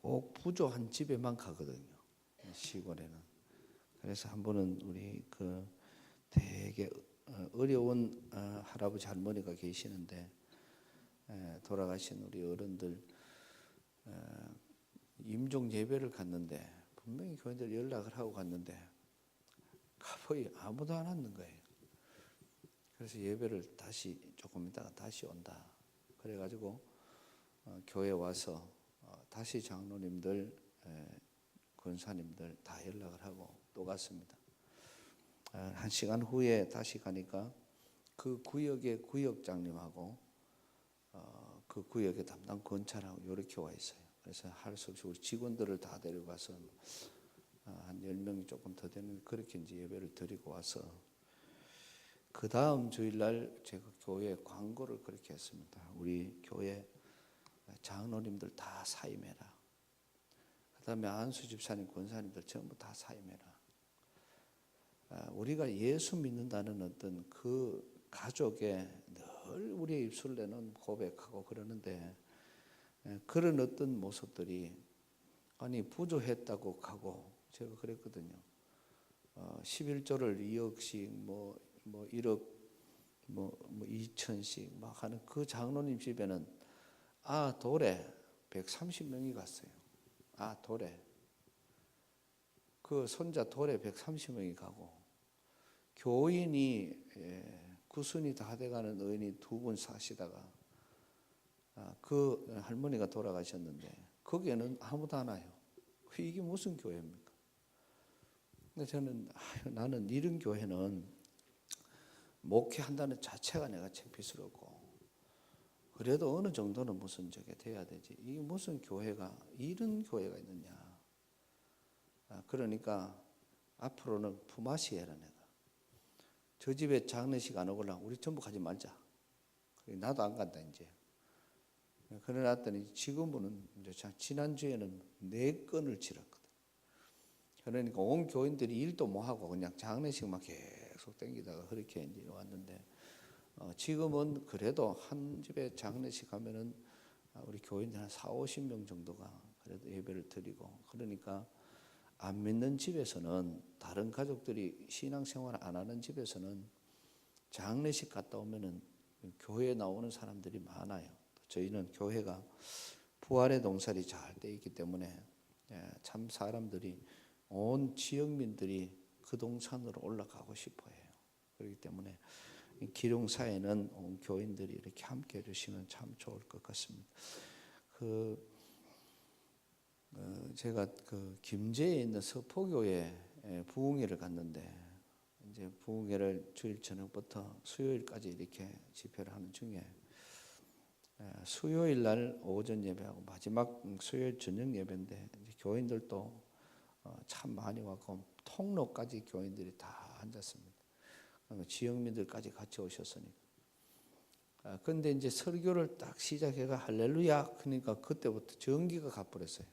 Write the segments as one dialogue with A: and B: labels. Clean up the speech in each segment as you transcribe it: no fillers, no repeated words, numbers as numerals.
A: 꼭 부조한 집에만 가거든요. 시골에는. 그래서 한 번은 우리 그 되게 어려운 할아버지 할머니가 계시는데 돌아가신 우리 어른들 임종 예배를 갔는데 분명히 교인들 연락을 하고 갔는데 가보니 아무도 안 왔는 거예요. 그래서 예배를 다시 조금 있다가 다시 온다. 그래가지고 교회 와서 다시 장로님들, 권사님들 다 연락을 하고 또 갔습니다. 1시간 후에 다시 가니까 그 구역의 구역장님하고 그 구역의 담당 권찰하고 이렇게 와 있어요. 그래서 할 수 없이 우리 직원들을 다 데려가서 한 10명이 조금 더 되는 그렇게 이제 예배를 드리고 와서 그 다음 주일날 제가 교회 광고를 그렇게 했습니다. 우리 교회 장로님들 다 사임해라. 그 다음에 안수 집사님, 권사님들 전부 다 사임해라. 우리가 예수 믿는다는 어떤 그 가족에 늘 우리의 입술을 내는 고백하고 그러는데 그런 어떤 모습들이 아니 부조했다고 하고 제가 그랬거든요. 11조를 2억씩 뭐 1억 뭐 2천씩 막 하는 그 장로님 집에는 돌에 130명이 갔어요. 돌에 그 손자 돌에 130명이 가고 교인이 구순이 다 돼가는 의인이 2분 사시다가 그 할머니가 돌아가셨는데 거기에는 아무도 안 와요. 이게 무슨 교회입니까? 근데 저는 나는 이런 교회는 목회한다는 자체가 내가 창피스럽고 그래도 어느 정도는 무슨 저게 돼야 되지. 이게 무슨 교회가 이런 교회가 있느냐. 그러니까 앞으로는 품앗이 해라 내가. 저 집에 장례식 안 오거나 우리 전부 가지 말자. 나도 안 간다 이제. 그래 놨더니 지금은 이제 지난주에는 4건을 치렀거든. 그러니까 온 교인들이 일도 못 하고 그냥 장례식만 계속 땡기다가 그렇게 이제 왔는데 지금은 그래도 한 집에 장례식 하면은 우리 교인들 한 40-50명 정도가 그래도 예배를 드리고 그러니까 안 믿는 집에서는 다른 가족들이 신앙생활 안 하는 집에서는 장례식 갔다 오면은 교회에 나오는 사람들이 많아요. 저희는 교회가 부활의 동살이 잘 돼 있기 때문에 참 사람들이 온 지역민들이 그 동산으로 올라가고 싶어해요. 그렇기 때문에 기룡사에는 온 교인들이 이렇게 함께 해주시면 참 좋을 것 같습니다. 제가 그 김제에 있는 서포교회 부흥회를 갔는데 이제 부흥회를 주일 저녁부터 수요일까지 이렇게 집회를 하는 중에 수요일 날 오전 예배하고 마지막 수요일 저녁 예배인데 이제 교인들도 참 많이 왔고 통로까지 교인들이 다 앉았습니다. 지역민들까지 같이 오셨으니까. 근데 이제 설교를 딱 시작해가 할렐루야 그러니까 그때부터 전기가 가버렸어요.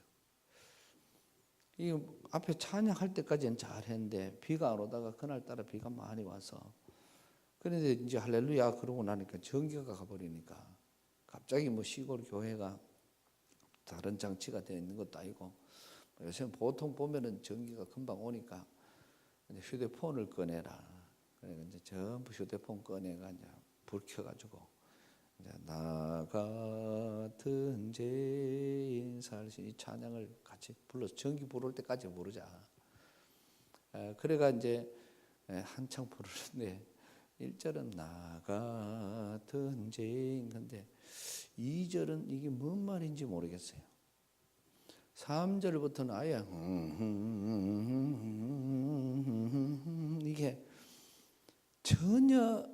A: 이 앞에 찬양할 때까지는 잘했는데 비가 안 오다가 그날따라 비가 많이 와서 그런데 이제 할렐루야 그러고 나니까 전기가 가버리니까 갑자기 뭐 시골 교회가 다른 장치가 되어 있는 것도 아니고 요새 보통 보면은 전기가 금방 오니까 이제 휴대폰을 꺼내라. 그래 이제 전부 휴대폰 꺼내가 이제 불 켜가지고 이제 나 같은 죄인 살신 이 찬양을 같이 불러서 전기 불을 때까지 부르자. 그래가 이제 한창 부르는데 1절은 나 같은 죄인 근데 2절은 이게 뭔 말인지 모르겠어요. 3절부터는 아예 이게 전혀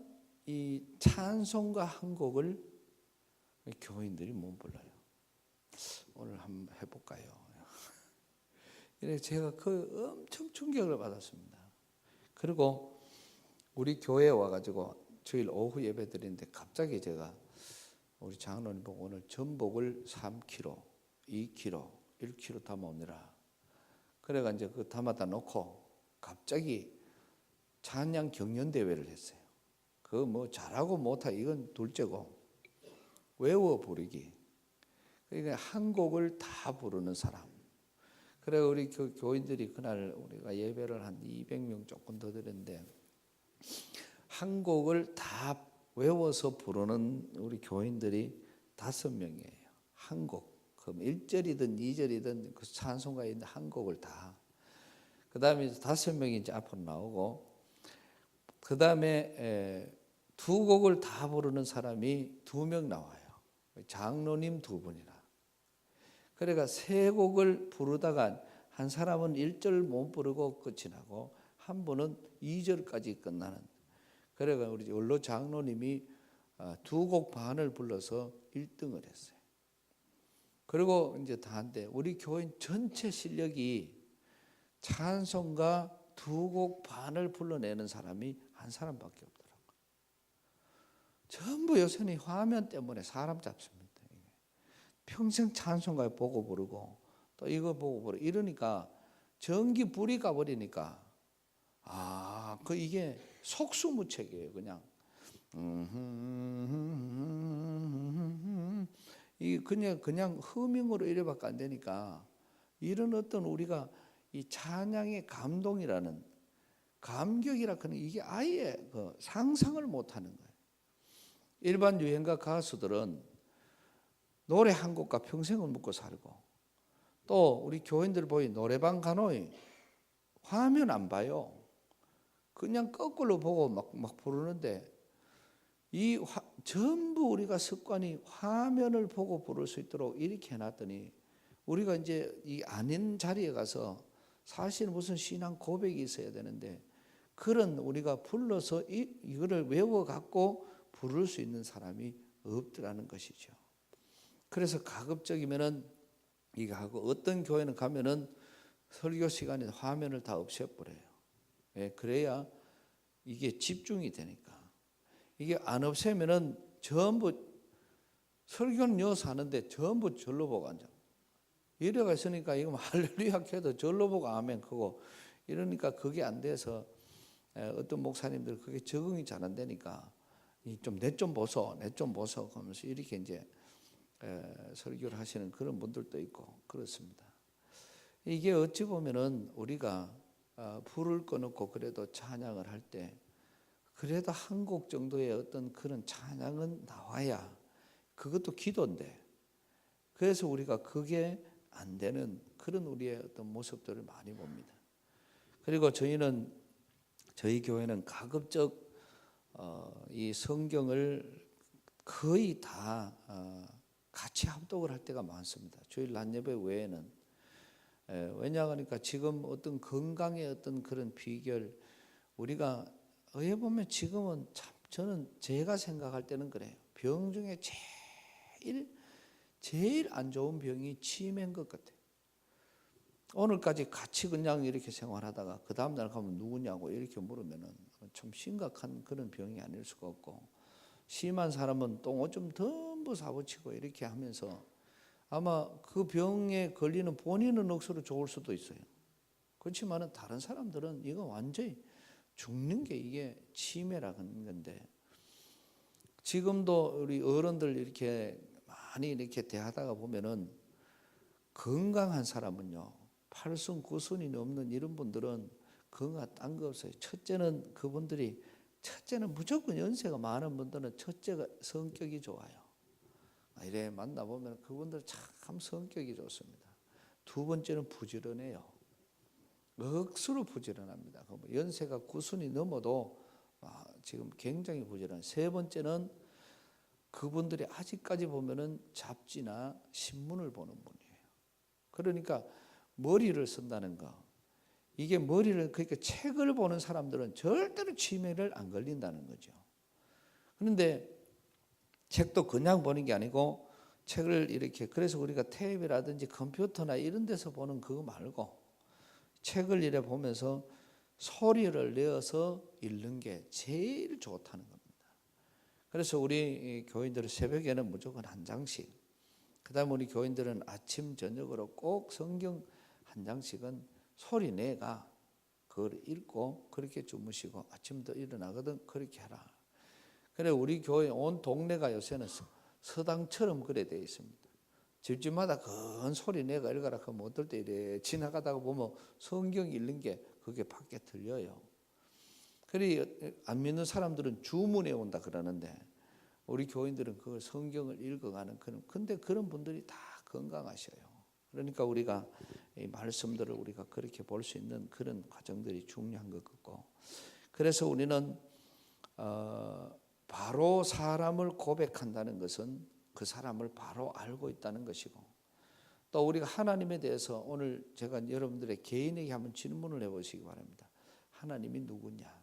A: 이 찬송가 한 곡을 교인들이 못 불러요. 오늘 한번 해볼까요? 이래서 제가 그 엄청 충격을 받았습니다. 그리고 우리 교회에 와가지고 주일 오후 예배 드리는데 갑자기 제가 우리 장로님 보고 오늘 전복을 3kg, 2kg, 1kg 담아오느라 그래가 이제 그 담아다 놓고 갑자기 찬양 경연대회를 했어요. 그 뭐 잘하고 못하고 이건 둘째고 외워 부르기. 그러니까 한 곡을 다 부르는 사람. 그래 우리 교인들이 그날 우리가 예배를 한 200명 조금 더 드렸는데 한 곡을 다 외워서 부르는 우리 교인들이 5명이에요. 한 곡. 그럼 1절이든 2절이든 그 찬송가에 있는 한 곡을 다. 그 다음에 5명이 이제 앞으로 나오고 그 다음에 2곡을 다 부르는 사람이 2명 나와요. 장로님 2분이나. 그러니까 3곡을 부르다가 한 사람은 1절 못 부르고 끝이 나고 한 분은 2절까지 끝나는. 그러니까 우리 원로 장로님이 2곡 반을 불러서 1등을 했어요. 그리고 이제 다 한데 우리 교인 전체 실력이 찬송가 2곡 반을 불러내는 사람이 한 사람밖에 없더라고요. 전부 요새는 화면 때문에 사람 잡습니다. 평생 찬송가 보고 부르고 또 이거 보고 부르고 이러니까 전기 불이 가버리니까 이게 속수무책이에요. 그냥 허밍으로 이래밖에 안 되니까 이런 어떤 우리가 이 찬양의 감동이라는 감격이라는 이게 아예 상상을 못하는 거예요. 일반 유행가 가수들은 노래 한 곡과 평생을 묵고 살고 또 우리 교인들 보이 노래방 가노이 화면 안 봐요. 그냥 거꾸로 보고 막 부르는데 전부 우리가 습관이 화면을 보고 부를 수 있도록 이렇게 해놨더니 우리가 이제 이 아닌 자리에 가서 사실 무슨 신앙 고백이 있어야 되는데 그런 우리가 불러서 이거를 외워갖고 부를 수 있는 사람이 없더라는 것이죠. 그래서 가급적이면은 이거 하고 어떤 교회는 가면은 설교 시간에 화면을 다 없애버려요. 그래야 이게 집중이 되니까. 이게 안 없애면은 전부 설교는 여기서 하는데 전부 절로 보고 앉아. 이래가 있으니까 이거 할렐루야 해도 절로 보고 아멘 크고 이러니까 그게 안 돼서 어떤 목사님들 그게 적응이 잘 안 되니까 좀 내 좀 보소 하면서 이렇게 이제 설교를 하시는 그런 분들도 있고 그렇습니다. 이게 어찌 보면은 우리가 불을 꺼놓고 그래도 찬양을 할 때 그래도 한 곡 정도의 어떤 그런 찬양은 나와야 그것도 기도인데 그래서 우리가 그게 안 되는 그런 우리의 어떤 모습들을 많이 봅니다. 그리고 저희 교회는 가급적 이 성경을 거의 다 같이 합독을 할 때가 많습니다. 주일 낮 예배 외에는. 왜냐하니까 지금 어떤 건강의 어떤 그런 비결 우리가 어떻게 보면 지금은 참 저는 제가 생각할 때는 그래요. 병 중에 제일 안 좋은 병이 치매인 것 같아요. 오늘까지 같이 그냥 이렇게 생활하다가 그 다음날 가면 누구냐고 이렇게 물으면은 좀 심각한 그런 병이 아닐 수가 없고 심한 사람은 똥옷 좀 전부 사붙이고 이렇게 하면서 아마 그 병에 걸리는 본인은 억수로 좋을 수도 있어요. 그렇지만은 다른 사람들은 이거 완전히 죽는 게 이게 치매라는 건데 지금도 우리 어른들 이렇게 많이 이렇게 대하다가 보면은 건강한 사람은요 8순 9순이 넘는 이런 분들은 건강 딴 거 없어요. 첫째는 무조건 연세가 많은 분들은 첫째가 성격이 좋아요. 이래 만나보면 그분들 참 성격이 좋습니다. 2번째는 부지런해요. 억수로 부지런합니다. 연세가 9순이 넘어도 지금 굉장히 부지런해요. 3번째는 그분들이 아직까지 보면은 잡지나 신문을 보는 분이에요. 그러니까 머리를 쓴다는 거. 이게 그러니까 책을 보는 사람들은 절대로 치매를 안 걸린다는 거죠. 그런데 책도 그냥 보는 게 아니고 책을 이렇게 그래서 우리가 탭이라든지 컴퓨터나 이런 데서 보는 그거 말고 책을 이래 보면서 소리를 내어서 읽는 게 제일 좋다는 겁니다. 그래서 우리 교인들은 새벽에는 무조건 한 장씩 그다음 우리 교인들은 아침 저녁으로 꼭 성경 한 장씩은 소리 내가 그걸 읽고 그렇게 주무시고 아침부터 일어나거든 그렇게 하라. 그래 우리 교회 온 동네가 요새는 서당처럼 그래 되어 있습니다. 집집마다 큰 소리 내가 읽어라 하면 어떨 때 이래 지나가다가 보면 성경 읽는 게 그게 밖에 들려요. 그래 안 믿는 사람들은 주문해 온다 그러는데 우리 교인들은 그 성경을 읽어가는 근데 그런 분들이 다 건강하셔요. 그러니까 우리가 이 말씀들을 우리가 그렇게 볼 수 있는 그런 과정들이 중요한 것 같고, 그래서 우리는 바로 사람을 고백한다는 것은 그 사람을 바로 알고 있다는 것이고, 또 우리가 하나님에 대해서 오늘 제가 여러분들의 개인에게 한번 질문을 해보시기 바랍니다. 하나님이 누구냐?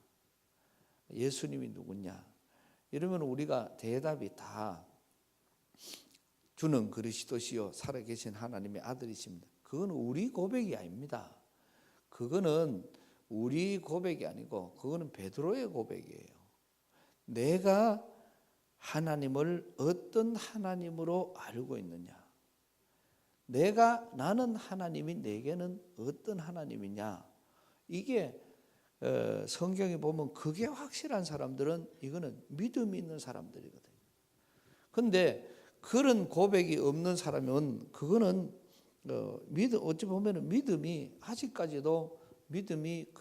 A: 예수님이 누구냐? 이러면 우리가 대답이 다 주는 그리스도시요 살아계신 하나님의 아들이십니다. 그건 우리 고백이 아닙니다. 그거는 우리 고백이 아니고 그거는 베드로의 고백이에요. 내가 하나님을 어떤 하나님으로 알고 있느냐? 나는 하나님이 내게는 어떤 하나님이냐? 이게 성경에 보면 그게 확실한 사람들은 이거는 믿음이 있는 사람들이거든요. 그런데 그런 고백이 없는 사람은 그거는 어찌 보면 믿음이 아직까지도 믿음이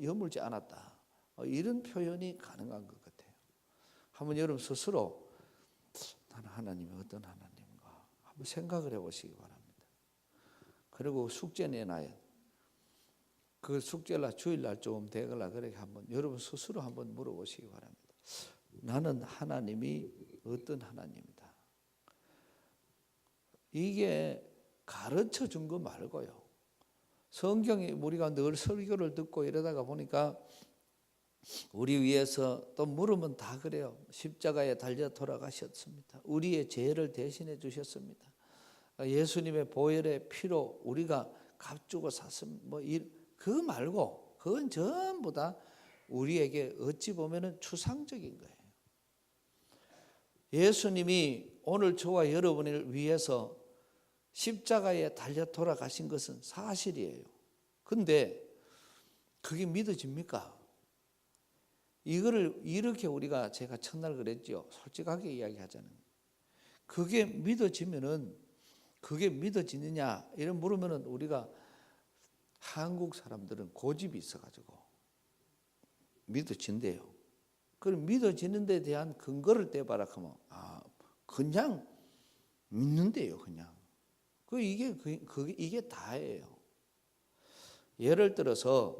A: 여물지 않았다. 이런 표현이 가능한 것 같아요. 한번 여러분 스스로 나는 하나님이 어떤 하나님인가 한번 생각을 해보시기 바랍니다. 그리고 숙제 내놔야 그 숙제를 주일날 좀 되거나 그렇게 한번 여러분 스스로 한번 물어보시기 바랍니다. 나는 하나님이 어떤 하나님이다. 이게 가르쳐 준 거 말고요. 성경에 우리가 늘 설교를 듣고 이러다가 보니까 우리 위해서 또 물으면 다 그래요. 십자가에 달려 돌아가셨습니다. 우리의 죄를 대신해 주셨습니다. 예수님의 보혈의 피로 우리가 값주고 샀습니다. 그 말고 그건 전부 다 우리에게 어찌 보면은 추상적인 거예요. 예수님이 오늘 저와 여러분을 위해서 십자가에 달려 돌아가신 것은 사실이에요. 근데 그게 믿어집니까? 이거를 이렇게 우리가 제가 첫날 그랬죠. 솔직하게 이야기하자는. 그게 믿어지면은 그게 믿어지느냐 이런 물으면은 우리가 한국 사람들은 고집이 있어가지고 믿어진대요. 그럼 믿어지는 데 대한 근거를 떼봐라 하면 그냥 믿는데요. 그냥 이게 다예요. 예를 들어서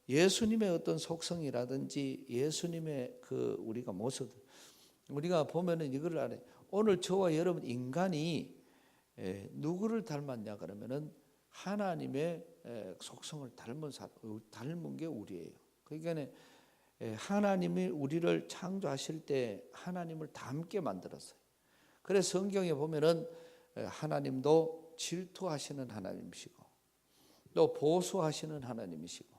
A: 예수님의 어떤 속성이라든지 예수님의 우리가 모습 우리가 보면은 이거를 알아요. 오늘 저와 여러분 인간이 누구를 닮았냐 그러면은 하나님의 속성을 닮은 게 우리예요. 그러니까 하나님이 우리를 창조하실 때 하나님을 닮게 만들었어요. 그래서 성경에 보면은 하나님도 질투하시는 하나님이시고 또 보수하시는 하나님이시고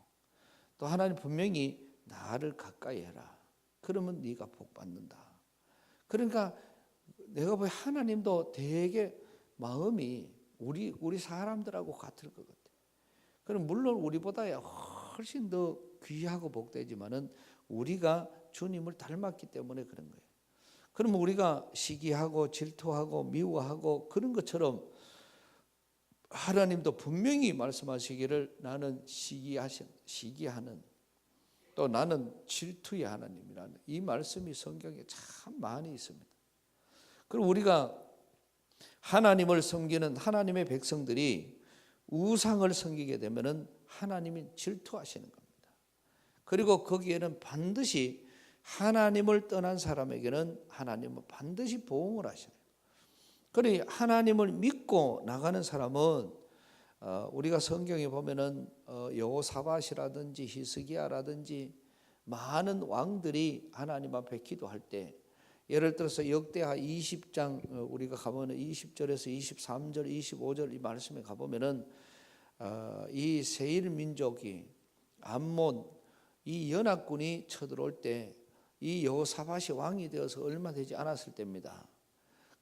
A: 또 하나님 분명히 나를 가까이 해라. 그러면 네가 복 받는다. 그러니까 내가 보기에 하나님도 되게 마음이 우리 사람들하고 같을 것 같아요. 그럼 물론 우리보다 훨씬 더 귀하고 복되지만은 우리가 주님을 닮았기 때문에 그런 거예요. 그러면 우리가 시기하고 질투하고 미워하고 그런 것처럼 하나님도 분명히 말씀하시기를 나는 시기하는 또 나는 질투의 하나님이라는 이 말씀이 성경에 참 많이 있습니다. 그리고 우리가 하나님을 섬기는 하나님의 백성들이 우상을 섬기게 되면은 하나님이 질투하시는 겁니다. 그리고 거기에는 반드시 하나님을 떠난 사람에게는 하나님은 반드시 보응을 하셔요. 그래 하나님을 믿고 나가는 사람은 우리가 성경에 보면은 여호사밧이라든지 히스기야라든지 많은 왕들이 하나님 앞에 기도할 때 예를 들어서 역대하 20장 우리가 가보면 20절에서 23절, 25절 이 말씀에 가보면은 이 세일 민족이 암몬 이 연합군이 쳐들어올 때 이 여호사밧이 왕이 되어서 얼마 되지 않았을 때입니다.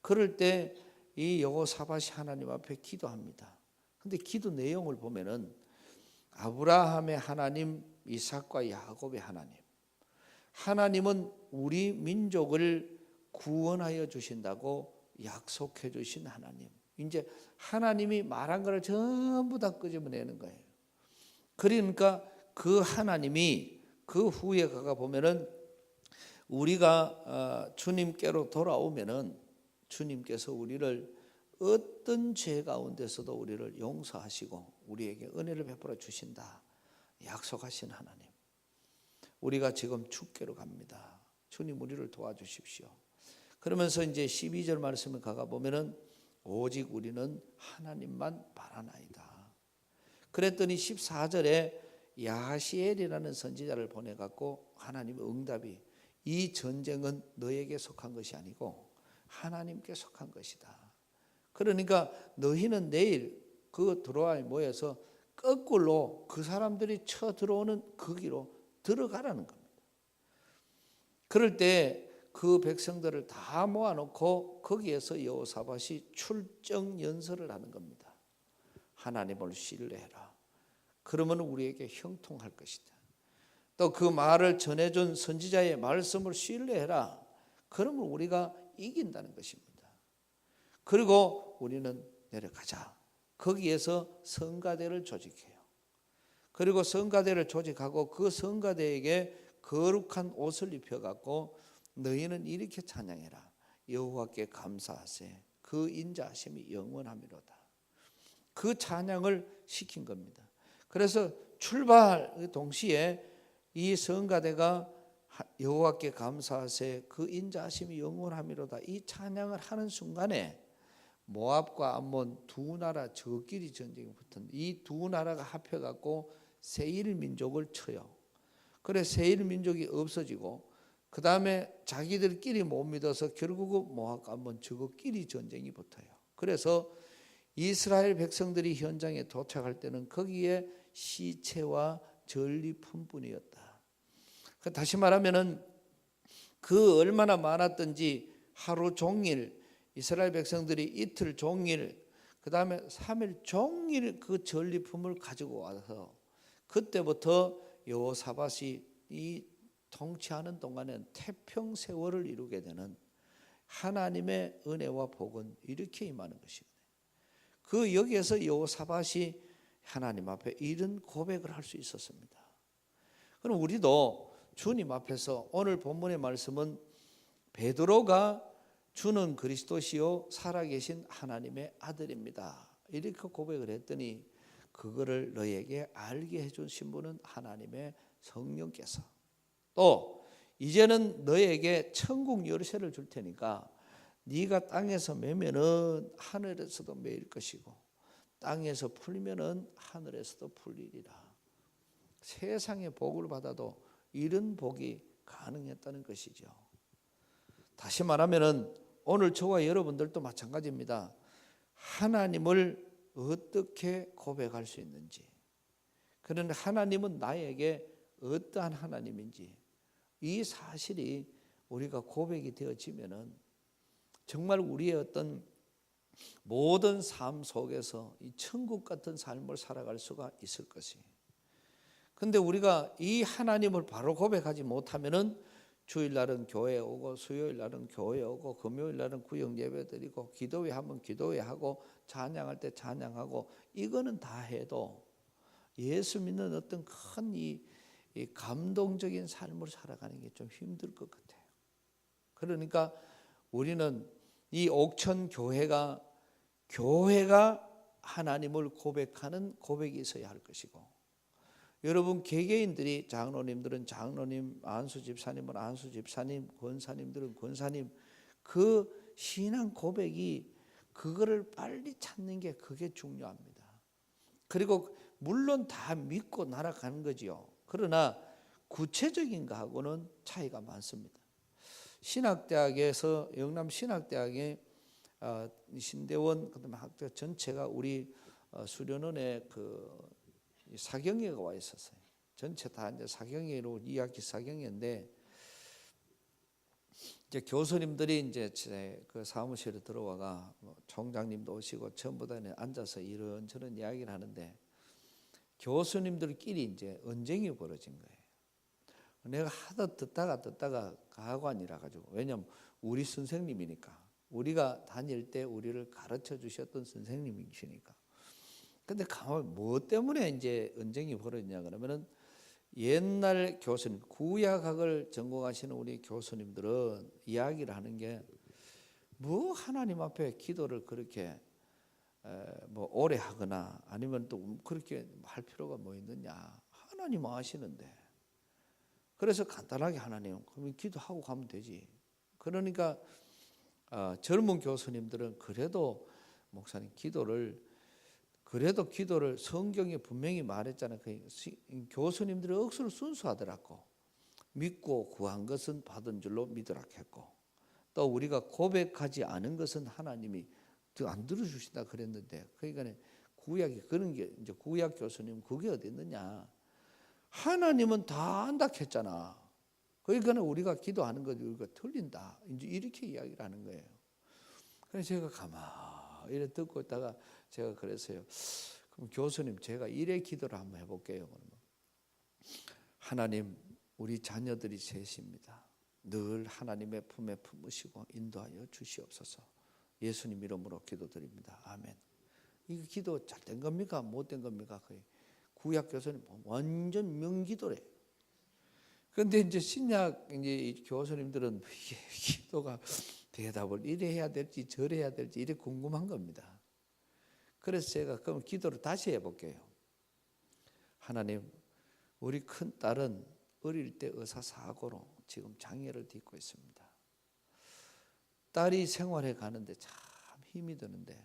A: 그럴 때 이 여호사밧이 하나님 앞에 기도합니다. 근데 기도 내용을 보면은 아브라함의 하나님, 이삭과 야곱의 하나님은 우리 민족을 구원하여 주신다고 약속해 주신 하나님. 이제 하나님이 말한 거를 전부 다 끄집어내는 거예요. 그러니까 그 하나님이 그 후에 가가 보면은 우리가 주님께로 돌아오면은 주님께서 우리를 어떤 죄 가운데서도 우리를 용서하시고 우리에게 은혜를 베풀어 주신다 약속하신 하나님. 우리가 지금 주께로 갑니다. 주님 우리를 도와주십시오. 그러면서 이제 12절 말씀을 가가 보면은 오직 우리는 하나님만 바라나이다. 그랬더니 14절에 야하시엘이라는 선지자를 보내 갖고 하나님의 응답이 이 전쟁은 너에게 속한 것이 아니고 하나님께 속한 것이다. 그러니까 너희는 내일 그 드로아에 모여서 거꾸로 그 사람들이 쳐 들어오는 그 길로 들어가라는 겁니다. 그럴 때 그 백성들을 다 모아놓고 거기에서 여호사밧이 출정 연설을 하는 겁니다. 하나님을 신뢰해라. 그러면 우리에게 형통할 것이다. 또 그 말을 전해준 선지자의 말씀을 신뢰해라. 그러면 우리가 이긴다는 것입니다. 그리고 우리는 내려가자. 거기에서 성가대를 조직해요. 그리고 성가대를 조직하고 그 성가대에게 거룩한 옷을 입혀갖고 너희는 이렇게 찬양해라. 여호와께 감사하세. 그 인자하심이 영원하미로다. 그 찬양을 시킨 겁니다. 그래서 출발 동시에 이 성가대가 여호와께 감사하세. 그 인자하심이 영원하미로다. 이 찬양을 하는 순간에 모압과 암몬 두 나라 저끼리 전쟁이 붙은 이 두 나라가 합해갖고 세일 민족을 쳐요. 그래 세일 민족이 없어지고 그 다음에 자기들끼리 못 믿어서 결국은 모압과 암몬 저끼리 전쟁이 붙어요. 그래서 이스라엘 백성들이 현장에 도착할 때는 거기에 시체와 전리품뿐이었다. 다시 말하면은 그 얼마나 많았던지 하루 종일 이스라엘 백성들이 이틀 종일 그 다음에 3일 종일 그 전리품을 가지고 와서 그때부터 여호사밧이 이 통치하는 동안에 태평 세월을 이루게 되는 하나님의 은혜와 복은 이렇게 임하는 것이거든요. 그 여기에서 여호사밧이 하나님 앞에 이런 고백을 할 수 있었습니다. 그럼 우리도 주님 앞에서 오늘 본문의 말씀은 베드로가 주는 그리스도시요 살아계신 하나님의 아들입니다. 이렇게 고백을 했더니 그거를 너에게 알게 해주신 분은 하나님의 성령께서 또 이제는 너에게 천국 열쇠를 줄 테니까 네가 땅에서 매면은 하늘에서도 매일 것이고 땅에서 풀면은 하늘에서도 풀리리라. 세상의 복을 받아도 이런 복이 가능했다는 것이죠. 다시 말하면은 오늘 저와 여러분들도 마찬가지입니다. 하나님을 어떻게 고백할 수 있는지, 그런데 하나님은 나에게 어떠한 하나님인지 이 사실이 우리가 고백이 되어지면은 정말 우리의 어떤 모든 삶 속에서 이 천국 같은 삶을 살아갈 수가 있을 것이. 근데 우리가 이 하나님을 바로 고백하지 못하면은 주일날은 교회에 오고 수요일날은 교회에 오고 금요일날은 구역 예배 드리고 기도회 하면 기도회 하고 찬양할 때 찬양하고 이거는 다 해도 예수 믿는 어떤 큰 이 감동적인 삶을 살아가는 게 좀 힘들 것 같아요. 그러니까 우리는 이 옥천 교회가 하나님을 고백하는 고백이 있어야 할 것이고, 여러분 개개인들이 장로님들은 장로님, 안수 집사님은 안수 집사님, 권사님들은 권사님, 그 신앙 고백이 그거를 빨리 찾는 게 그게 중요합니다. 그리고 물론 다 믿고 날아가는 거지요. 그러나 구체적인 거하고는 차이가 많습니다. 신학대학에서 영남 신학대학의 신대원 그다음에 학교 전체가 우리 수련원에 그 사경회가 와 있었어요. 전체 다 이제 사경회로 2학기 사경회인데 이제 교수님들이 이제 제 그 사무실에 들어와가 총장님도 오시고 전부 다 앉아서 이런저런 이야기를 하는데 교수님들끼리 이제 언쟁이 벌어진 거예요. 내가 하도 듣다가 가관이라 가지고, 왜냐면 우리 선생님이니까 우리가 다닐 때 우리를 가르쳐 주셨던 선생님이시니까. 근데 가만 뭐 때문에 이제 언쟁이 벌어졌냐 그러면은 옛날 교수님, 구약학을 전공하시는 우리 교수님들은 이야기를 하는 게 뭐 하나님 앞에 기도를 그렇게 뭐 오래 하거나 아니면 또 그렇게 할 필요가 뭐 있느냐. 하나님 아시는데. 그래서 간단하게 하나님 그러면 기도하고 가면 되지. 그러니까 젊은 교수님들은 그래도 목사님 기도를 성경에 분명히 말했잖아요. 교수님들이 억수로 순수하더라고. 믿고 구한 것은 받은 줄로 믿으라 했고 또 우리가 고백하지 않은 것은 하나님이 안 들어주신다 그랬는데 그러니까 구약이 그런 게 이제 구약 교수님 그게 어디 있느냐. 하나님은 다 안다 했잖아. 그러니까 우리가 기도하는 것 우리가 틀린다. 이제 이렇게 이야기를 하는 거예요. 그래서 제가 가만히 이래 듣고 있다가 제가 그랬어요. 그럼 교수님 제가 이래 기도를 한번 해볼게요. 그러면 하나님 우리 자녀들이 셋입니다. 늘 하나님의 품에 품으시고 인도하여 주시옵소서. 예수님 이름으로 기도드립니다. 아멘. 이 기도 잘 된 겁니까? 못 된 겁니까? 거의 구약 교수님 완전 명기도래. 그런데 이제 신약 이제 교수님들은 이게 기도가 대답을 이래 해야 될지 저래 해야 될지 이래 궁금한 겁니다. 그래서 제가 그럼 기도를 다시 해볼게요. 하나님, 우리 큰 딸은 어릴 때 의사사고로 지금 장애를 딛고 있습니다. 딸이 생활해 가는데 참 힘이 드는데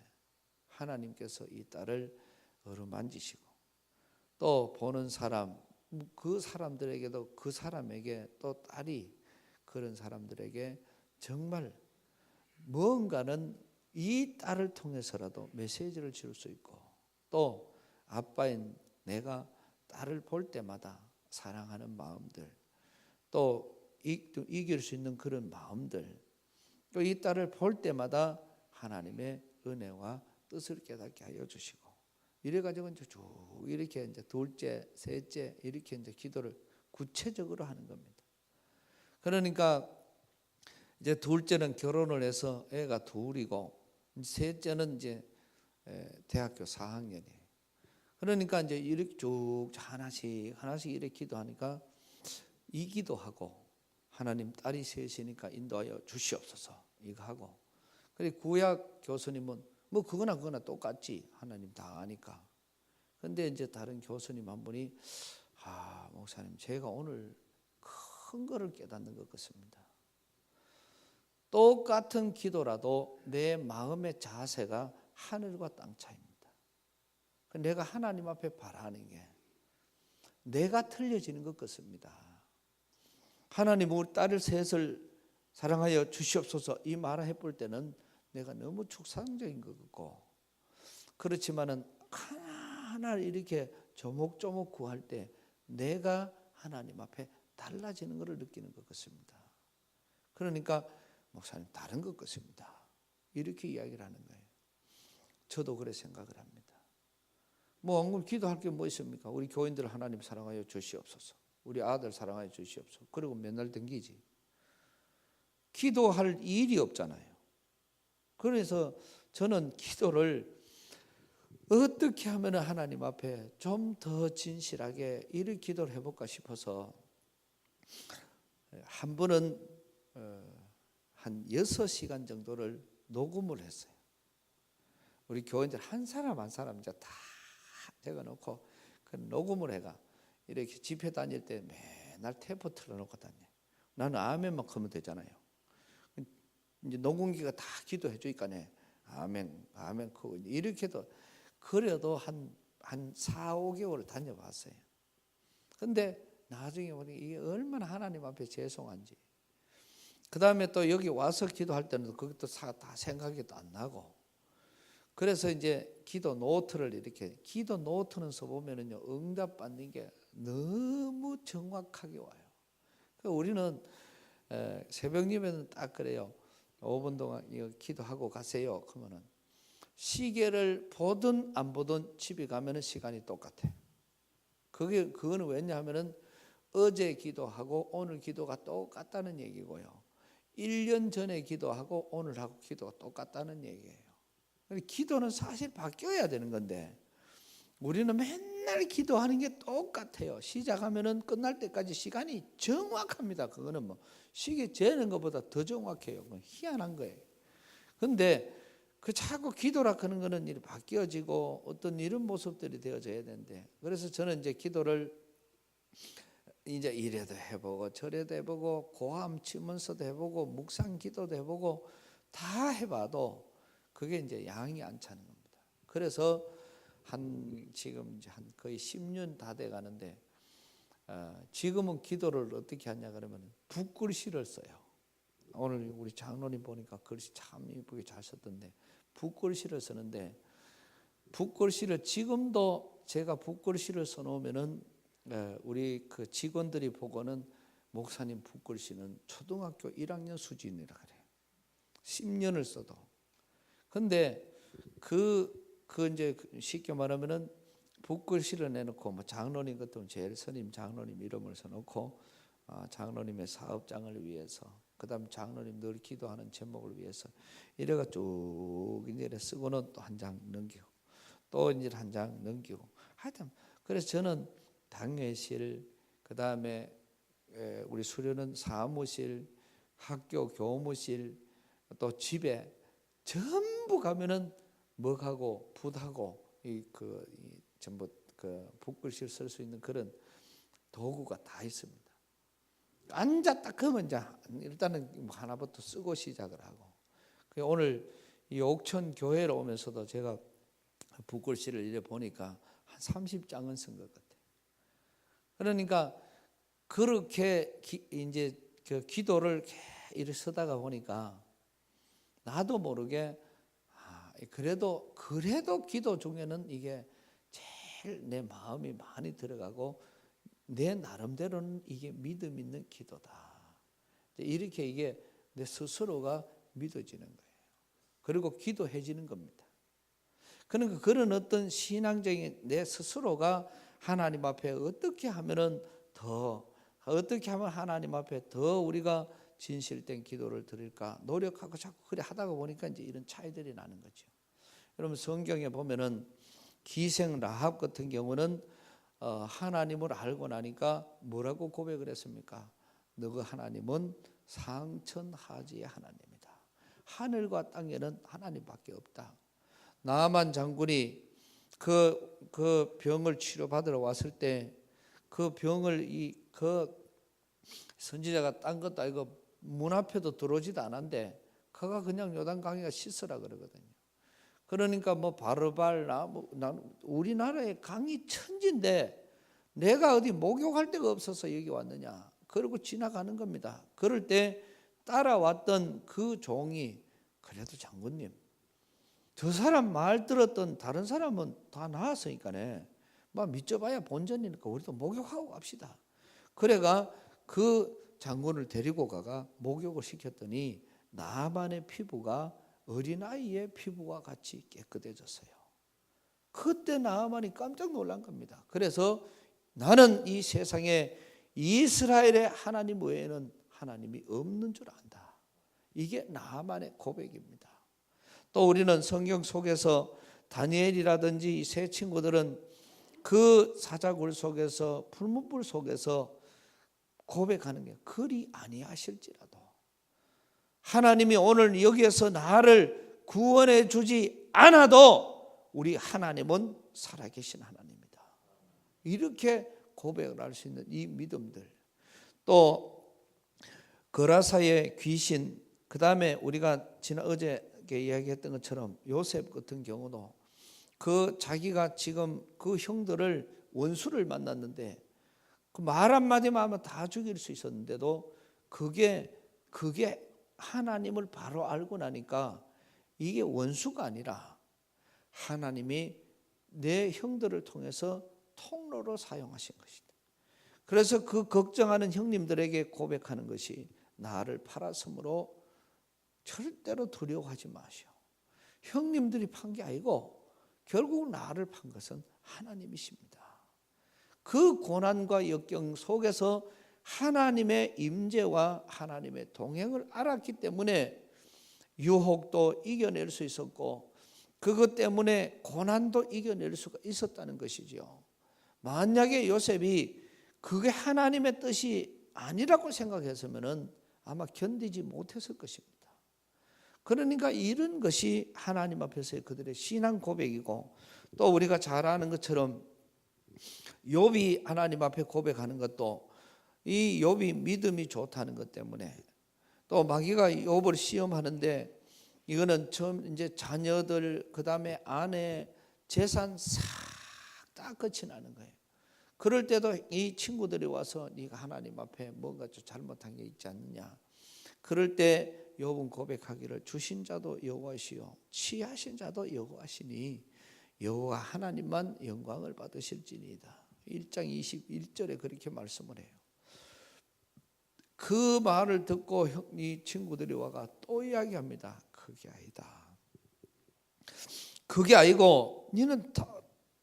A: 하나님께서 이 딸을 어루만지시고 또 보는 사람 그 사람들에게도 그 사람에게 또 딸이 그런 사람들에게 정말 뭔가는 이 딸을 통해서라도 메시지를 줄 수 있고 또 아빠인 내가 딸을 볼 때마다 사랑하는 마음들 또 이길 수 있는 그런 마음들 또 이 딸을 볼 때마다 하나님의 은혜와 뜻을 깨닫게 하여 주시고 이래가지고 이제 쭉 이렇게 이제 둘째, 셋째 이렇게 이제 기도를 구체적으로 하는 겁니다. 그러니까 이제 둘째는 결혼을 해서 애가 둘이고 셋째는 이제 대학교 4학년이에요. 그러니까 이제 이렇게 쭉 하나씩 이렇게 기도하니까 이 기도하고 하나님 딸이 셋이니까 인도하여 주시옵소서 이거 하고 그리고 구약 교수님은 뭐 그거나 똑같지 하나님 다 아니까. 근데 이제 다른 교수님 한 분이 목사님 제가 오늘 큰 거를 깨닫는 것 같습니다. 똑같은 기도라도 내 마음의 자세가 하늘과 땅 차이입니다. 내가 하나님 앞에 바라는 게 내가 틀려지는 것 같습니다. 하나님 우리 딸을 셋을 사랑하여 주시옵소서 이 말을 해볼 때는 내가 너무 축상적인 것 같고 그렇지만은 하나하나 이렇게 조목조목 구할 때 내가 하나님 앞에 달라지는 것을 느끼는 것 같습니다. 그러니까 목사님 다른 것 같습니다. 이렇게 이야기를 하는 거예요. 저도 그래 생각을 합니다. 뭐 기도할 게 뭐 있습니까? 우리 교인들 하나님 사랑하여 주시옵소서. 우리 아들 사랑하여 주시옵소서. 그리고 맨날 댕기지. 기도할 일이 없잖아요. 그래서 저는 기도를 어떻게 하면 하나님 앞에 좀 더 진실하게 이렇게 기도를 해볼까 싶어서 한 번은 한 6시간 정도를 녹음을 했어요. 우리 교인들 한 사람 이제 다 적어놓고 그 녹음을 해가 이렇게 집회 다닐 때 맨날 테이프 틀어놓고 다녀. 나는 아멘만 하면 되잖아요. 이제 녹음기가 다 기도해 주니까네 아멘 크고 이렇게도 그래도 한 4, 5개월 다녀봤어요. 근데 나중에 보니 이게 얼마나 하나님 앞에 죄송한지. 그 다음에 또 여기 와서 기도할 때는 그것도 다 생각이 또 안 나고. 그래서 이제 기도 노트를 이렇게 기도 노트는 써보면은요 응답 받는 게 너무 정확하게 와요. 우리는 새벽 예배는 딱 그래요. 5분 동안 이거 기도하고 가세요. 그러면은 시계를 보든 안 보든 집에 가면은 시간이 똑같아. 그거는 왜냐하면은 어제 기도하고 오늘 기도가 똑같다는 얘기고요. 1년 전에 기도하고 오늘하고 기도가 똑같다는 얘기예요. 기도는 사실 바뀌어야 되는 건데 우리는 맨날 기도하는 게 똑같아요. 시작하면은 끝날 때까지 시간이 정확합니다. 그거는 뭐 시계 재는 것보다 더 정확해요. 희한한 거예요. 근데 그 자꾸 기도라 하는 거는 일이 바뀌어지고 어떤 이런 모습들이 되어져야 되는데, 그래서 저는 이제 기도를 이제 이래도 해보고 저래도 해보고 고함 치면서도 해보고 묵상 기도도 해보고 다 해봐도 그게 이제 양이 안 차는 겁니다. 그래서 지금 이제 거의 10년 다 돼 가는데 지금은 기도를 어떻게 하냐 그러면 붓글씨를 써요. 오늘 우리 장로님 보니까 글씨 참 이쁘게 잘 썼던데 붓글씨를 쓰는데, 붓글씨를 지금도 제가 붓글씨를 써놓으면은 우리 그 직원들이 보고는 목사님 붓글씨는 초등학교 1학년 수준이라 그래요. 10년을 써도. 근데 이제 쉽게 말하면은 붓글씨를 내놓고 뭐 장로님 같으면 제일 스님 장로님 이름을 써놓고 장로님의 사업장을 위해서, 그다음 장로님 늘 기도하는 제목을 위해서 이래가 쭉 이제 쓰고는 또 한 장 넘기고 또 이제 한 장 넘기고 하여튼 그래서 저는 당회실, 그다음에 우리 수련은 사무실, 학교 교무실, 또 집에 전부 가면은 먹하고 붓하고 전부 그 붓글씨를 쓸 수 있는 그런 도구가 다 있습니다. 앉았다 그러면 이제 일단은 하나부터 쓰고 시작을 하고. 오늘 이 옥천 교회로 오면서도 제가 붓글씨를 이래 보니까 한 30장은 쓴 것 같아요. 그러니까 그렇게 이제 그 기도를 이렇게 쓰다가 보니까 나도 모르게 그래도 기도 중에는 이게 제일 내 마음이 많이 들어가고 내 나름대로는 이게 믿음 있는 기도다. 이렇게 이게 내 스스로가 믿어지는 거예요. 그리고 기도해지는 겁니다. 그러니까 그런 어떤 신앙적인 내 스스로가 하나님 앞에 어떻게 하면 하나님 앞에 더 우리가 진실된 기도를 드릴까 노력하고 자꾸 그래 하다가 보니까 이제 이런 차이들이 나는 거죠. 여러분 성경에 보면은 기생 라합 같은 경우는 하나님을 알고 나니까 뭐라고 고백을 했습니까? 너그 하나님은 상천하지의 하나님이다. 하늘과 땅에는 하나님밖에 없다. 나아만 장군이 그 병을 치료받으러 왔을 때 그 병을 그 선지자가 딴 것도 아니고 문 앞에도 들어오지도 않았는데 그가 그냥 요단강에가 씻으라 그러거든요. 그러니까 뭐 바르발 우리나라의 강이 천지인데 내가 어디 목욕할 데가 없어서 여기 왔느냐 그러고 지나가는 겁니다. 그럴 때 따라왔던 그 종이 그래도 장군님 저 사람 말 들었던 다른 사람은 다 나았으니까네 막 믿져봐야 본전이니까 우리도 목욕하고 갑시다. 그래가 그 장군을 데리고 가가 목욕을 시켰더니 나만의 피부가 어린아이의 피부와 같이 깨끗해졌어요. 그때 나아만이 깜짝 놀란 겁니다. 그래서 나는 이 세상에 이스라엘의 하나님 외에는 하나님이 없는 줄 안다. 이게 나아만의 고백입니다. 또 우리는 성경 속에서 다니엘이라든지 이 세 친구들은 그 사자굴 속에서 풀문불 속에서 고백하는 게 그리 아니하실지라도 하나님이 오늘 여기에서 나를 구원해 주지 않아도 우리 하나님은 살아계신 하나님이다. 이렇게 고백을 할 수 있는 이 믿음들. 또 거라사의 귀신, 그 다음에 우리가 어제 이야기했던 것처럼 요셉 같은 경우도 그 자기가 지금 그 형들을 원수를 만났는데 그 말 한마디만 하면 다 죽일 수 있었는데도 그게 하나님을 바로 알고 나니까 이게 원수가 아니라 하나님이 내 형들을 통해서 통로로 사용하신 것이다. 그래서 그 걱정하는 형님들에게 고백하는 것이 나를 팔았으므로 절대로 두려워하지 마시오. 형님들이 판 게 아니고 결국 나를 판 것은 하나님이십니다. 그 고난과 역경 속에서 하나님의 임재와 하나님의 동행을 알았기 때문에 유혹도 이겨낼 수 있었고 그것 때문에 고난도 이겨낼 수가 있었다는 것이죠. 만약에 요셉이 그게 하나님의 뜻이 아니라고 생각했으면 아마 견디지 못했을 것입니다. 그러니까 이런 것이 하나님 앞에서의 그들의 신앙 고백이고, 또 우리가 잘 아는 것처럼 욥이 하나님 앞에 고백하는 것도 이 욥이 믿음이 좋다는 것 때문에, 또 마귀가 욥을 시험하는데 이거는 처음 이제 자녀들 그다음에 아내 재산 싹 다 끝이 나는 거예요. 그럴 때도 이 친구들이 와서 네가 하나님 앞에 뭔가 좀 잘못한 게 있지 않느냐. 그럴 때 욥은 고백하기를 주신 자도 여호와시요 취하신 자도 여호와시니 여호와 하나님만 영광을 받으실지니이다. 1장 21절에 그렇게 말씀을 해요. 그 말을 듣고 이 친구들이 와가 또 이야기합니다. 그게 아니다. 그게 아니고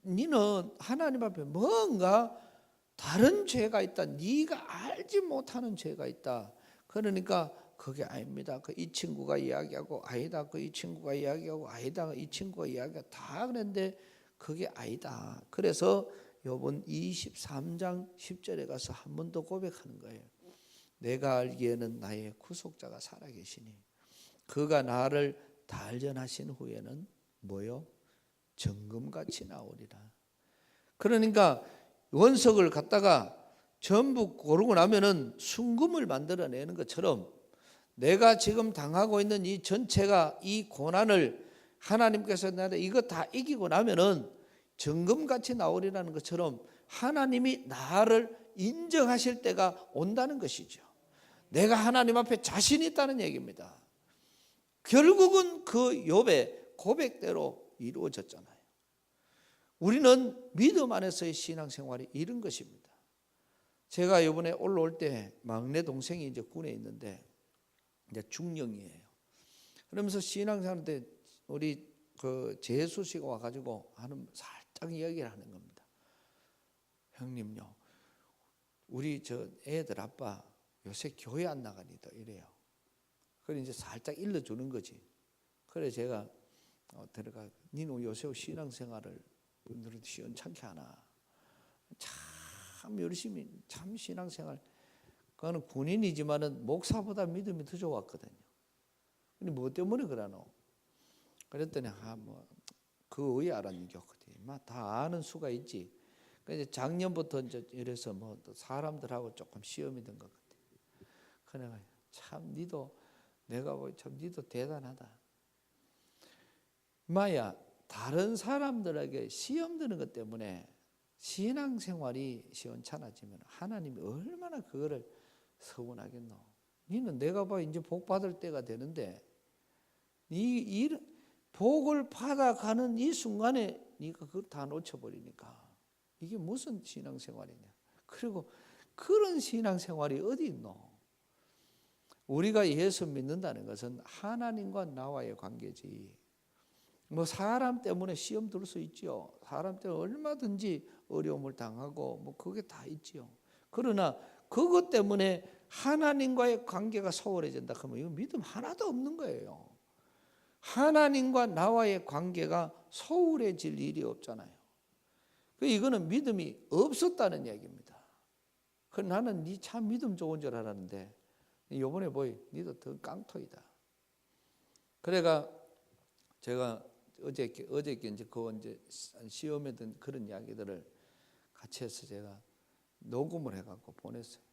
A: 니는 하나님 앞에 뭔가 다른 죄가 있다. 네가 알지 못하는 죄가 있다. 그러니까 그게 아닙니다. 이 친구가 이야기하고 아니다. 이 친구가 이야기하고 아니다. 이 친구가 이야기하고 다 그랬는데 그게 아니다. 그래서 욥은 23장 10절에 가서 한 번 더 고백하는 거예요. 내가 알기에는 나의 구속자가 살아계시니 그가 나를 단련하신 후에는 뭐요? 정금같이 나오리라. 그러니까 원석을 갖다가 전부 고르고 나면은 순금을 만들어내는 것처럼 내가 지금 당하고 있는 이 전체가 이 고난을 하나님께서 나를 이거 다 이기고 나면은 정금같이 나오리라는 것처럼 하나님이 나를 인정하실 때가 온다는 것이죠. 내가 하나님 앞에 자신 있다는 얘기입니다. 결국은 그 욥의 고백대로 이루어졌잖아요. 우리는 믿음 안에서의 신앙생활이 이런 것입니다. 제가 이번에 올라올 때 막내 동생이 이제 군에 있는데 이제 중령이에요. 그러면서 신앙생활 때 우리 그 재수 씨가 와가지고 살짝 이야기를 하는 겁니다. 형님요, 우리 저 애들 아빠 요새 교회 안 나가니다 이래요. 그래 이제 살짝 일러주는 거지. 그래 제가 들어가 니는 요새 신앙생활을 너희들 시원찮게 하나. 참 열심히 참 신앙생활. 그거는 군인이지만은 목사보다 믿음이 더 좋았거든요. 근데 뭐 때문에 그러노? 그랬더니 그 왜 알았는 겼거든. 다 아는 수가 있지. 그래서 작년부터 이제 이래서 뭐 사람들하고 조금 시험이 된 것 같아. 그래 참 니도 내가 보기 참 니도 대단하다. 마야 다른 사람들에게 시험 드는 것 때문에 신앙생활이 시원찮아지면 하나님이 얼마나 그거를 서운하겠노. 니는 내가 봐 이제 복 받을 때가 되는데 이 복을 받아가는 이 순간에 네가 그걸 다 놓쳐버리니까 이게 무슨 신앙생활이냐. 그리고 그런 신앙생활이 어디 있노. 우리가 예수 믿는다는 것은 하나님과 나와의 관계지. 뭐 사람 때문에 시험 들 수 있지요. 사람 때문에 얼마든지 어려움을 당하고 뭐 그게 다 있지요. 그러나 그것 때문에 하나님과의 관계가 소홀해진다 그러면 이거 믿음 하나도 없는 거예요. 하나님과 나와의 관계가 소홀해질 일이 없잖아요. 이거는 믿음이 없었다는 얘기입니다. 나는 네 참 믿음 좋은 줄 알았는데 이번에 보이 니도 더 깡통이다. 그래가 제가 어저께 이제 그 이제 시험에 든 그런 이야기들을 같이 해서 제가 녹음을 해갖고 보냈어요.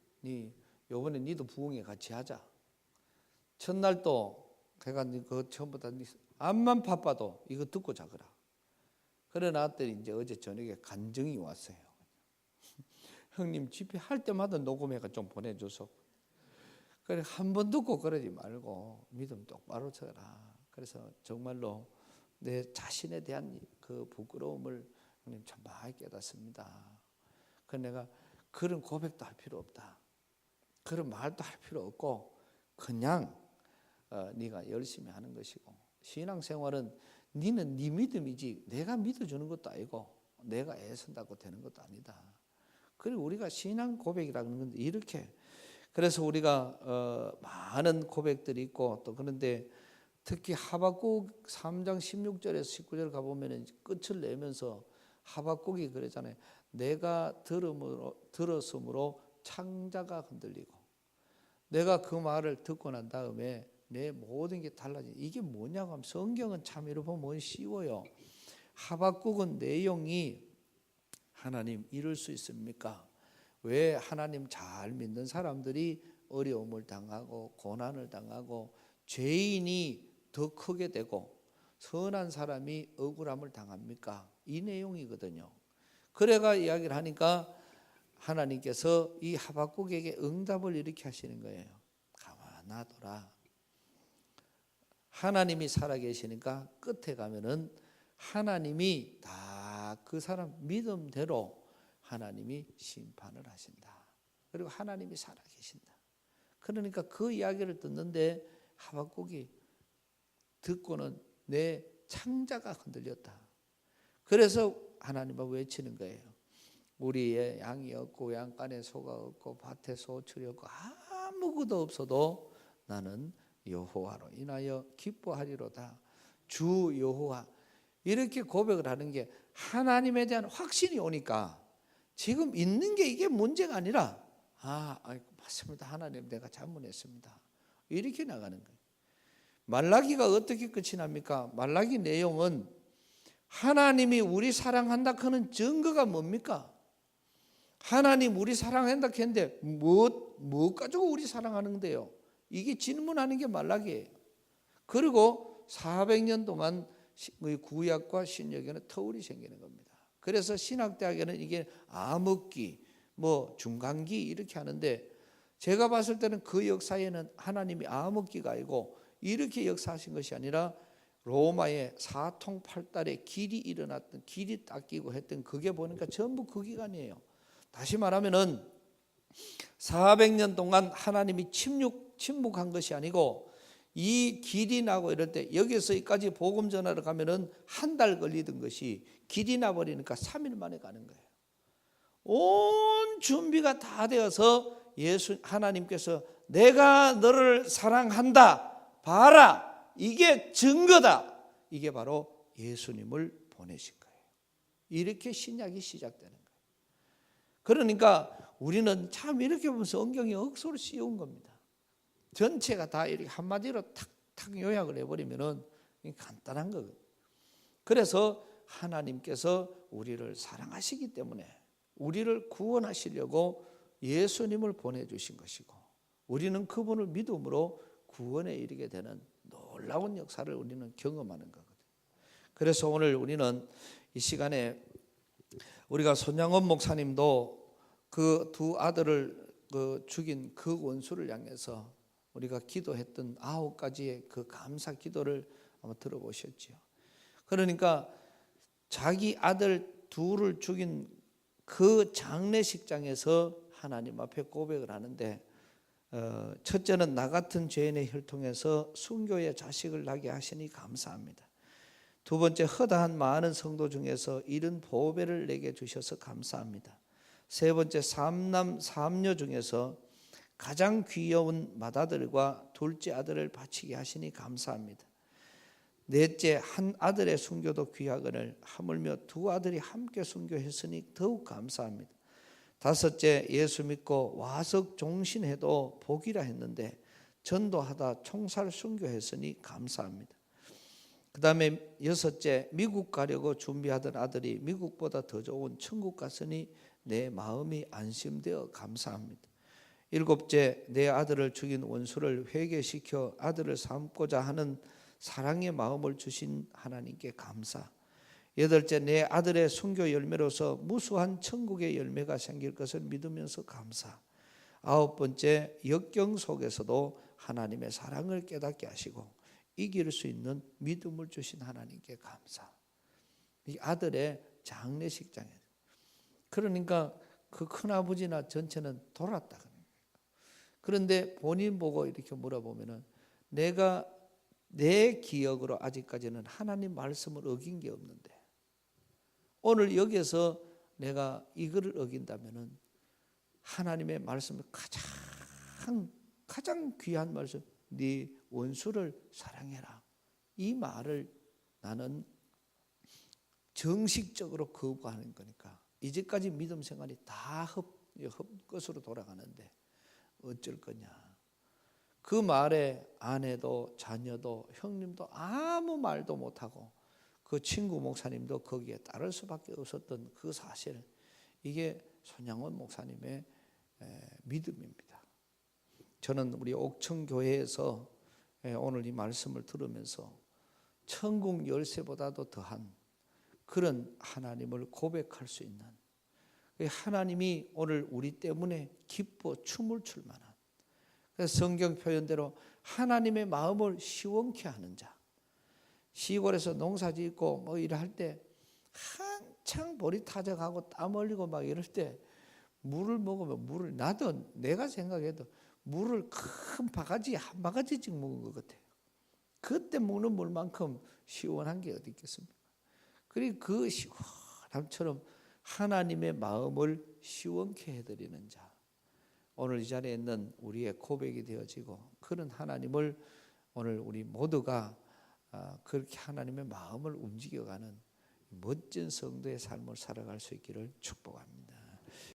A: 요번에 니도 부흥회 같이 하자. 첫날 또 걔가 그 처음부터 암만 바빠도 이거 듣고 자거라. 그래 놨더니 이제 어제 저녁에 간증이 왔어요. 형님 집회할 때마다 녹음해가 좀 보내줘서. 그래 한 번 듣고 그러지 말고 믿음 똑바로 쳐라. 그래서 정말로 내 자신에 대한 그 부끄러움을 형님 참 많이 깨닫습니다. 그래서 내가 그런 고백도 할 필요 없다. 그런 말도 할 필요 없고 그냥 네가 열심히 하는 것이고 신앙생활은 네는 네 믿음이지 내가 믿어주는 것도 아니고 내가 애쓴다고 되는 것도 아니다. 그리고 우리가 신앙 고백이라는 건데 이렇게 그래서 우리가 많은 고백들이 있고 또 그런데 특히 하박국 3장 16절에서 19절 가보면 끝을 내면서 하박국이 그러잖아요. 내가 들었으므로 창자가 흔들리고 내가 그 말을 듣고 난 다음에 내 모든 게 달라진 이게 뭐냐고 하면 성경은 참 이렇게 보면 쉬워요. 하박국은 내용이 하나님 이럴 수 있습니까? 왜 하나님 잘 믿는 사람들이 어려움을 당하고 고난을 당하고 죄인이 더 크게 되고 선한 사람이 억울함을 당합니까? 이 내용이거든요. 그래가 이야기를 하니까 하나님께서 이 하박국에게 응답을 이렇게 하시는 거예요. 가만하더라. 하나님이 살아계시니까 끝에 가면은 하나님이 다 그 사람 믿음대로 하나님이 심판을 하신다. 그리고 하나님이 살아계신다. 그러니까 그 이야기를 듣는데 하박국이 듣고는 내 창자가 흔들렸다. 그래서 하나님을 외치는 거예요. 우리의 양이 없고 양간에 소가 없고 밭에 소출이 없고 아무것도 없어도 나는 여호와로 인하여 기뻐하리로다. 주 여호와 이렇게 고백을 하는 게 하나님에 대한 확신이 오니까 지금 있는 게 이게 문제가 아니라 맞습니다. 하나님 내가 잘못했습니다. 이렇게 나가는 거예요. 말라기가 어떻게 끝이 납니까? 말라기 내용은 하나님이 우리 사랑한다 하는 증거가 뭡니까? 하나님 우리 사랑한다 했는데 뭐 가지고 우리 사랑하는데요? 이게 질문하는 게 말라기예요. 그리고 400년 동안 구약과 신약에는 터울이 생기는 겁니다. 그래서 신학대학에는 이게 암흑기, 중간기 이렇게 하는데 제가 봤을 때는 그 역사에는 하나님이 암흑기가 아니고 이렇게 역사하신 것이 아니라 로마의 사통팔달에 길이 일어났던 길이 닦이고 했던 그게 보니까 전부 그 기간이에요. 다시 말하면은 400년 동안 하나님이 침묵한 것이 아니고 이 길이 나고 이럴 때 여기서 여기까지 복음 전하러 가면은 한 달 걸리던 것이 길이 나 버리니까 3일 만에 가는 거예요. 온 준비가 다 되어서 하나님께서 내가 너를 사랑한다. 봐라. 이게 증거다. 이게 바로 예수님을 보내신 거예요. 이렇게 신약이 시작되는 거예요. 그러니까 우리는 참 이렇게 보면서 성경이 억수로 쉬운 겁니다. 전체가 다 이렇게 한마디로 탁탁 요약을 해버리면은 간단한 거거든요. 그래서 하나님께서 우리를 사랑하시기 때문에 우리를 구원하시려고 예수님을 보내주신 것이고 우리는 그분을 믿음으로 구원에 이르게 되는 놀라운 역사를 우리는 경험하는 거거든요. 그래서 오늘 우리는 이 시간에 우리가 손양원 목사님도 그 두 아들을 죽인 그 원수를 향해서 우리가 기도했던 9가지의 그 감사 기도를 한번 들어보셨죠. 그러니까 자기 아들 둘을 죽인 그 장례식장에서 하나님 앞에 고백을 하는데 첫째는 나 같은 죄인의 혈통에서 순교의 자식을 낳게 하시니 감사합니다. 두 번째 허다한 많은 성도 중에서 이른 보배를 내게 주셔서 감사합니다. 세 번째 삼남 삼녀 중에서 가장 귀여운 맏아들과 둘째 아들을 바치게 하시니 감사합니다. 넷째 한 아들의 순교도 귀하거늘 하물며 두 아들이 함께 순교했으니 더욱 감사합니다. 다섯째 예수 믿고 와석 종신해도 복이라 했는데 전도하다 총살 순교했으니 감사합니다. 그 다음에 여섯째 미국 가려고 준비하던 아들이 미국보다 더 좋은 천국 갔으니 내 마음이 안심되어 감사합니다. 일곱째 내 아들을 죽인 원수를 회개시켜 아들을 삼고자 하는 사랑의 마음을 주신 하나님께 감사. 여덟째 내 아들의 순교 열매로서 무수한 천국의 열매가 생길 것을 믿으면서 감사. 아홉 번째 역경 속에서도 하나님의 사랑을 깨닫게 하시고 이길 수 있는 믿음을 주신 하나님께 감사. 이 아들의 장례식장에 그러니까 그 큰아버지나 전체는 돌았다. 그런데 본인 보고 이렇게 물어보면은 내가 내 기억으로 아직까지는 하나님 말씀을 어긴 게 없는데 오늘 여기서 내가 이거를 어긴다면은 하나님의 말씀을 가장 귀한 말씀, 네 원수를 사랑해라. 이 말을 나는 정식적으로 거부하는 거니까 이제까지 믿음 생활이 다 헛것으로 돌아가는데 어쩔 거냐. 그 말에 아내도 자녀도 형님도 아무 말도 못하고 그 친구 목사님도 거기에 따를 수밖에 없었던 그 사실, 이게 손양원 목사님의 믿음입니다. 저는 우리 옥천교회에서 오늘 이 말씀을 들으면서 천국 열쇠보다도 더한 그런 하나님을 고백할 수 있는, 하나님이 오늘 우리 때문에 기뻐 춤을 출 만한, 그래서 성경 표현대로 하나님의 마음을 시원케 하는 자. 시골에서 농사 짓고 뭐 일할 때 한창 볼이 타적하고 땀 흘리고 막 이럴 때 물을 먹으면 나도 내가 생각해도 물을 큰 바가지 한 바가지씩 먹은 것 같아요. 그때 먹는 물만큼 시원한 게 어디 있겠습니까? 그리고 그 시원함처럼 하나님의 마음을 시원케 해드리는 자, 오늘 이 자리에 있는 우리의 고백이 되어지고 그런 하나님을 오늘 우리 모두가 그렇게 하나님의 마음을 움직여가는 멋진 성도의 삶을 살아갈 수 있기를 축복합니다.